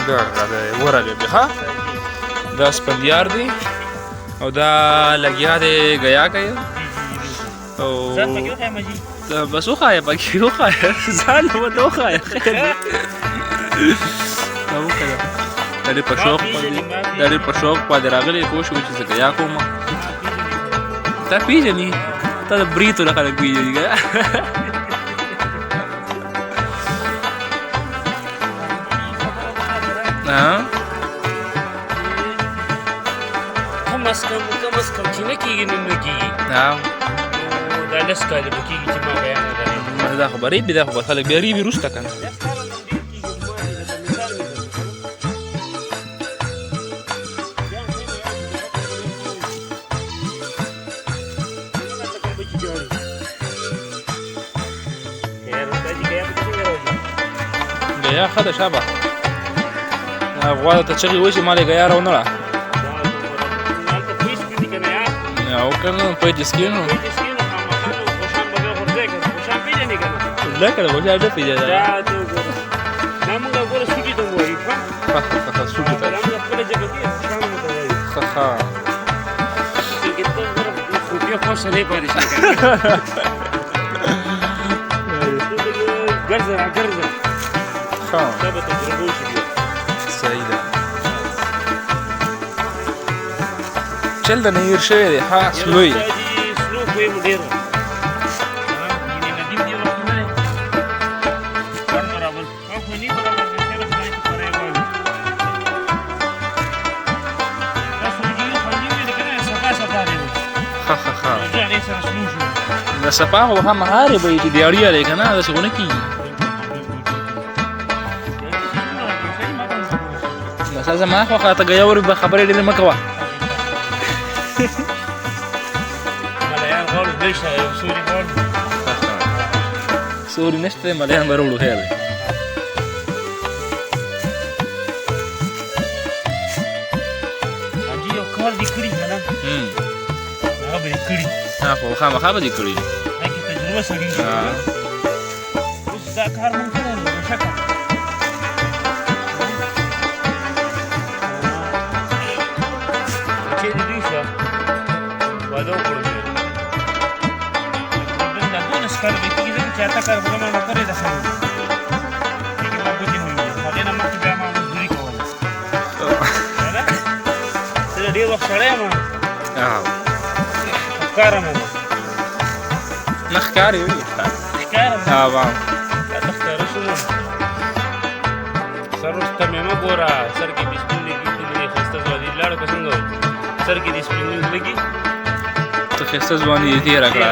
دا ورغې دی ښه دا سپندیار دی او دا لګیا دی ګیا کوي او بس وښایه پکې وښایه ځان به ورته وښایه خیر دی دا وښایه دا ډېر په شوق باندې راغلی پوه شوې چې زه ګیا کوم تا پېژني تا د بریتو نه خلک پېژني که کم از کم چې نه کېږي نو نه کېږي دا 10 کاله به کېږي چې ما بیان کړی دا خبرې بې دا خو خلک بیا ریبي وروسته که نه ګیا ښه ده شابه غوا درته چغې وشي ما یې ګیا راونه وړه او که نه پی دې سکي نو زده کړه خوشحال نه پېژنه سوټي ته صحیح ده چل د نهیر شوی دی خاص لوی د صفا خو همهارې به یې چې دیاړي دی که نه داسې خو نه کېږي بس زما خوښه ته ګیا ور به خبرې ډېرې مه کوه سوري نشته دی ملیان به راوړو خیر دی حاجي یو کار دې کړي که نه هغه به دې کړي خو خامخا به دې کړي هغې کې تجربه سړي اوس دا کار مونږ کړی نو بېشکه چېرې دوی شوه واده وکړو دا 12 کاله به کېږي ځکه چې اته کاله به ما کړې ده ښه هغې ما ګوتې نه وې هغې نه مخکې بیا ما مزدوري کوله زه د ډېر وخت سړی یم ښکاره مو نه ښکارې وي ښکاره دا ته ښکاره شوم سر اوس ته مې مه ګوره سر کې دې سپین لګي ښایسته ځواني لاړو که څنګه سر کې دې سپین لګي ته ښایسته ځواني دې تېره کړه